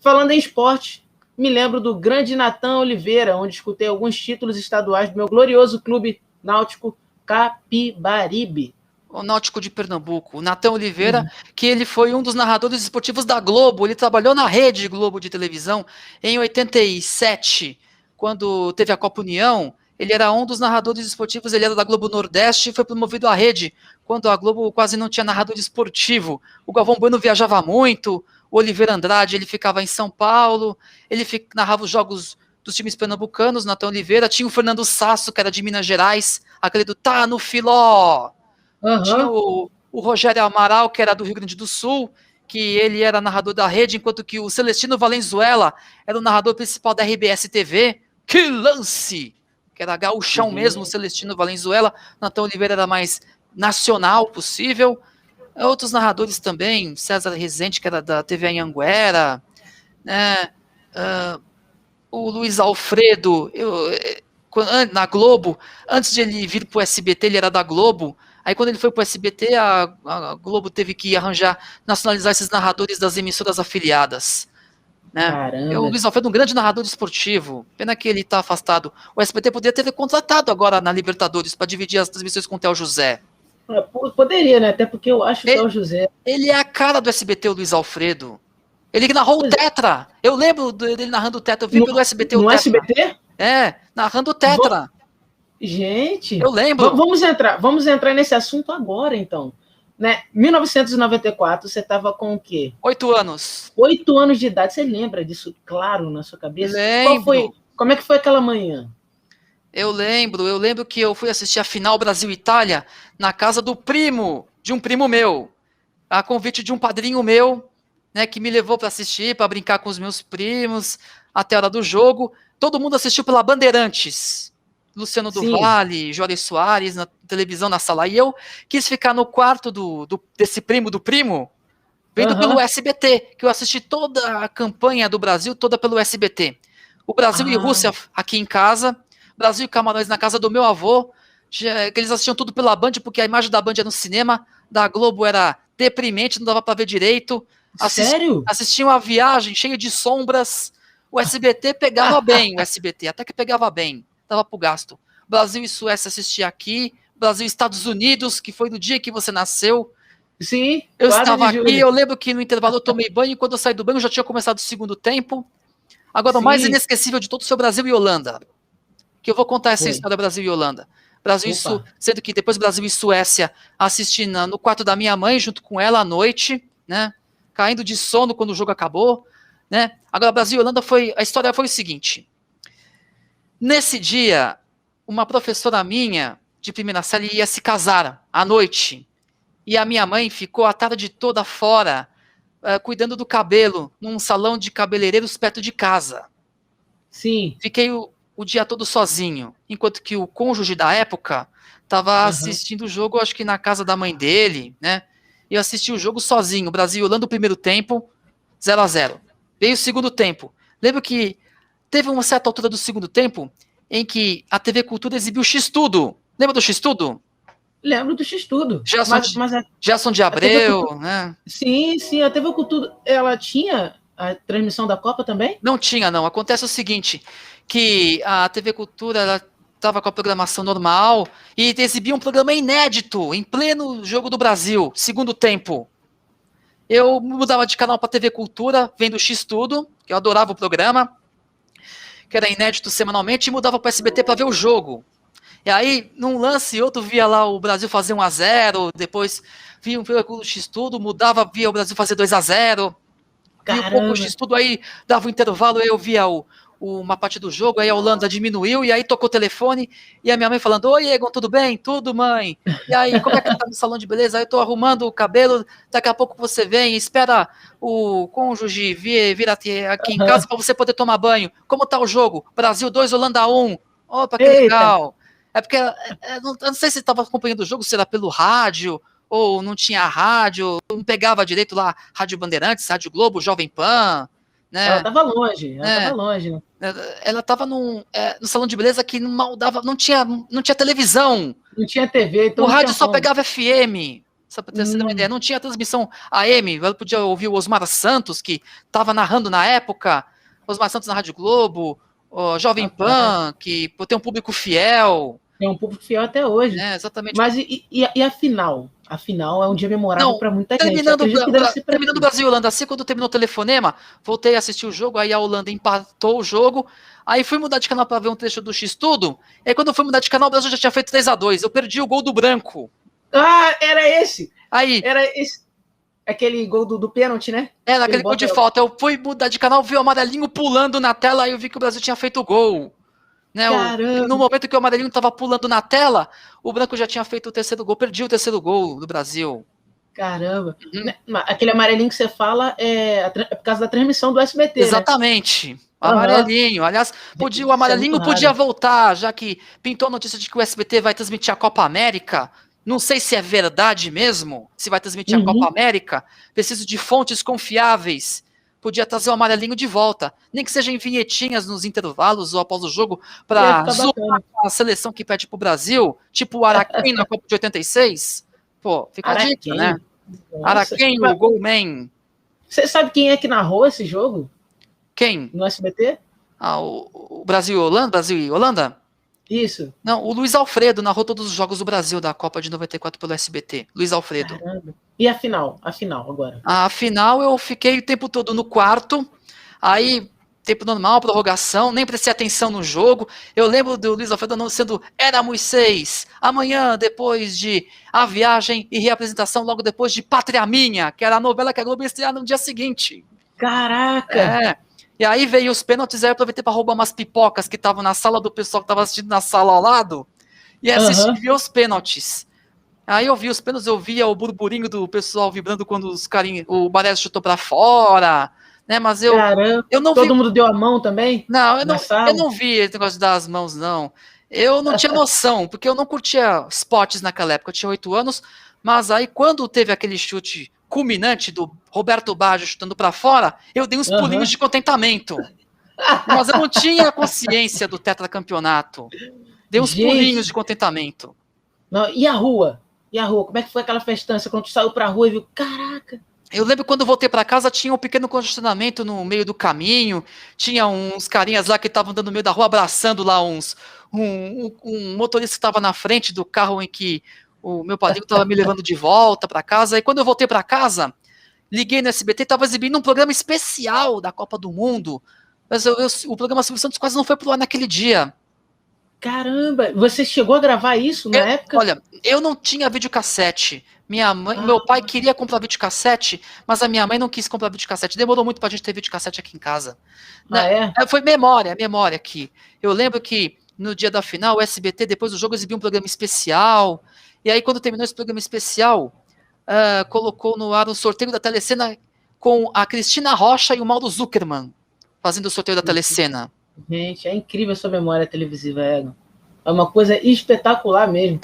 Falando em esporte, me lembro do grande Natan Oliveira, onde disputei alguns títulos estaduais do meu glorioso clube náutico Capibaribe. O Náutico de Pernambuco, o Natan Oliveira, que ele foi um dos narradores esportivos da Globo, ele trabalhou na Rede Globo de televisão em 87, quando teve a Copa União, ele era um dos narradores esportivos, ele era da Globo Nordeste e foi promovido à Rede, quando a Globo quase não tinha narrador esportivo. O Galvão Bueno viajava muito, o Oliveira Andrade ele ficava em São Paulo, ele narrava os jogos dos times pernambucanos, Natan Oliveira, tinha o Fernando Sasso, que era de Minas Gerais, aquele do Tá no Filó. Tinha o Rogério Amaral, que era do Rio Grande do Sul, que ele era narrador da Rede, enquanto que o Celestino Valenzuela era o narrador principal da RBS TV. Que lance! Que era gauchão mesmo, o Celestino Valenzuela. Natan Oliveira era mais nacional possível. Outros narradores também, César Rezende, que era da TV Anhanguera, né? O Luiz Alfredo, na Globo, antes de ele vir para o SBT, ele era da Globo. Aí quando ele foi para o SBT, a Globo teve que nacionalizar esses narradores das emissoras afiliadas. Né? O Luiz Alfredo é um grande narrador esportivo, pena que ele está afastado. O SBT poderia ter contratado agora na Libertadores para dividir as transmissões com o Theo José. Poderia, né? Até porque eu acho que o Theo José... Ele é a cara do SBT, o Luiz Alfredo. Ele narrou o Tetra. Eu lembro dele narrando o Tetra. Eu vi pelo SBT o Tetra. No SBT? Narrando o Tetra. Gente, eu lembro. Vamos entrar nesse assunto agora, então. Né? 1994, você estava com o quê? 8 anos. 8 anos de idade. Você lembra disso, claro, na sua cabeça? Lembro. Como é que foi aquela manhã? Eu lembro que eu fui assistir a final Brasil-Itália na casa de um primo meu, a convite de um padrinho meu, né, que me levou para assistir, para brincar com os meus primos, até a hora do jogo. Todo mundo assistiu pela Bandeirantes. Luciano do Vale, Juarez Soares, na televisão, na sala. E eu quis ficar no quarto desse primo, vendo pelo SBT, que eu assisti toda a campanha do Brasil, toda pelo SBT. O Brasil e Rússia aqui em casa, Brasil e Camarões na casa do meu avô, que eles assistiam tudo pela Band, porque a imagem da Band era no cinema, da Globo era deprimente, não dava para ver direito. Sério? Assistiam a viagem cheia de sombras. O SBT pegava bem, até que pegava bem. Dava pro gasto. Brasil e Suécia assistia aqui, Brasil e Estados Unidos, que foi no dia que você nasceu. Sim. Eu estava aqui, eu lembro que no intervalo eu tomei banho, e quando eu saí do banho já tinha começado o segundo tempo. Agora, o mais inesquecível de todos foi Brasil e Holanda. Que eu vou contar essa história Brasil e Holanda. Sendo que depois Brasil e Suécia assisti no quarto da minha mãe, junto com ela à noite, né? Caindo de sono quando o jogo acabou. Né? Agora, Brasil e Holanda a história foi o seguinte. Nesse dia, uma professora minha, de primeira série, ia se casar à noite. E a minha mãe ficou a tarde toda fora, cuidando do cabelo, num salão de cabeleireiros perto de casa. Sim. Fiquei o dia todo sozinho, enquanto que o cônjuge da época estava assistindo o jogo, acho que na casa da mãe dele, né? E eu assisti o jogo sozinho, Brasil e Holanda, o primeiro tempo, 0-0. Veio o segundo tempo. Lembro que teve uma certa altura do segundo tempo em que a TV Cultura exibiu X-Tudo. Lembra do X-Tudo? Lembro do X-Tudo. Gerson de Abreu, né? Sim, a TV Cultura, ela tinha a transmissão da Copa também? Não tinha, não. Acontece o seguinte, que a TV Cultura estava com a programação normal e exibia um programa inédito, em pleno jogo do Brasil, segundo tempo. Eu mudava de canal para TV Cultura, vendo X-Tudo, que eu adorava o programa, que era inédito semanalmente, e mudava para SBT para ver o jogo. E aí, num lance e outro, via lá o Brasil fazer 1-0, depois via o X-Tudo, mudava, via o Brasil fazer 2-0, via um pouco o X-Tudo, aí dava o intervalo, eu via uma parte do jogo, aí a Holanda diminuiu, e aí tocou o telefone, e a minha mãe falando, oi, Egon, tudo bem? Tudo, mãe. E aí, como é que tá no salão de beleza? Aí eu tô arrumando o cabelo, daqui a pouco você vem, espera o cônjuge vir aqui em casa para você poder tomar banho. Como tá o jogo? Brasil 2, Holanda 1. Opa, que legal. É porque, eu não sei se estava acompanhando o jogo, se era pelo rádio, ou não tinha rádio, não pegava direito lá, Rádio Bandeirantes, Rádio Globo, Jovem Pan, né? Ela estava longe, né? Ela estava no salão de beleza que não tinha televisão. Não tinha TV, então o rádio só pegava FM. Só pra ter sido uma ideia. Não tinha transmissão AM, eu podia ouvir o Osmar Santos, que estava narrando na época, Osmar Santos na Rádio Globo, o Jovem Pan, que tem um público fiel. Tem um público fiel até hoje. Exatamente. Mas e a final? A final é um dia memorável para muita gente. Terminando o Brasil e Holanda, assim, quando terminou o telefonema, voltei a assistir o jogo, aí a Holanda empatou o jogo, aí fui mudar de canal para ver um trecho do X-Tudo, aí quando eu fui mudar de canal, o Brasil já tinha feito 3-2, eu perdi o gol do Branco. Ah, era esse! Aí, era esse. Aquele gol do pênalti, né? Era aquele gol de falta. Eu fui mudar de canal, vi o amarelinho pulando na tela, aí eu vi que o Brasil tinha feito o gol. Né? No momento que o amarelinho estava pulando na tela, o Branco já tinha feito o terceiro gol, perdi o terceiro gol do Brasil. Caramba. Aquele amarelinho que você fala é por causa da transmissão do SBT, Exatamente. Né? Amarelinho. Aliás, o amarelinho podia voltar, já que pintou a notícia de que o SBT vai transmitir a Copa América. Não sei se é verdade mesmo, se vai transmitir a Copa América. Preciso de fontes confiáveis. Podia trazer o amarelinho de volta. Nem que seja em vinhetinhas nos intervalos ou após o jogo, para zoar a seleção que pede pro Brasil, tipo o Araquém na Copa de 86. Pô, fica a dica, né? Araquém, o Golman. Você sabe quem é que narrou esse jogo? Quem? No SBT? O Brasil e Holanda? Brasil e Holanda? Isso. Não, o Luiz Alfredo narrou todos os jogos do Brasil da Copa de 94 pelo SBT. Luiz Alfredo. Caramba. E a final? A final agora? A final eu fiquei o tempo todo no quarto, aí tempo normal, prorrogação, nem prestei atenção no jogo. Eu lembro do Luiz Alfredo anunciando Éramos 6, amanhã, depois de A Viagem e reapresentação, logo depois de Pátria Minha, que era a novela que a Globo ia estrear no dia seguinte. Caraca! E aí veio os pênaltis, aí eu aproveitei para roubar umas pipocas que estavam na sala do pessoal que estava assistindo na sala ao lado, e assisti ver os pênaltis. Aí eu vi os pênaltis, eu via o burburinho do pessoal vibrando quando o Baresi chutou para fora, né? Mas eu não vi. Todo mundo deu a mão também? Não, eu não vi esse negócio de dar as mãos, não. Eu não tinha noção, porque eu não curtia esportes naquela época, eu tinha 8 anos, mas aí quando teve aquele chute culminante do Roberto Baggio chutando para fora, eu dei uns pulinhos de contentamento. Mas eu não tinha consciência do tetracampeonato. Dei uns pulinhos de contentamento. Não, e a rua? E a rua? Como é que foi aquela festança quando tu saiu pra rua e viu, caraca? Eu lembro quando eu voltei para casa, tinha um pequeno congestionamento no meio do caminho, tinha uns carinhas lá que estavam andando no meio da rua, abraçando lá um motorista que estava na frente do carro em que o meu padrinho estava me levando de volta para casa. E quando eu voltei para casa, liguei no SBT, estava exibindo um programa especial da Copa do Mundo, mas o programa Silvio Santos quase não foi pro ar naquele dia. Caramba, você chegou a gravar isso na época? Olha, eu não tinha videocassete. Meu pai queria comprar videocassete, mas a minha mãe não quis comprar videocassete. Demorou muito pra gente ter videocassete aqui em casa. Foi memória aqui. Eu lembro que no dia da final, o SBT, depois do jogo, exibiu um programa especial. E aí, quando terminou esse programa especial, colocou no ar um sorteio da Telecena com a Cristina Rocha e o Mauro Zuckerman fazendo o sorteio da Telecena. Gente, é incrível a sua memória televisiva, Egon. É uma coisa espetacular mesmo.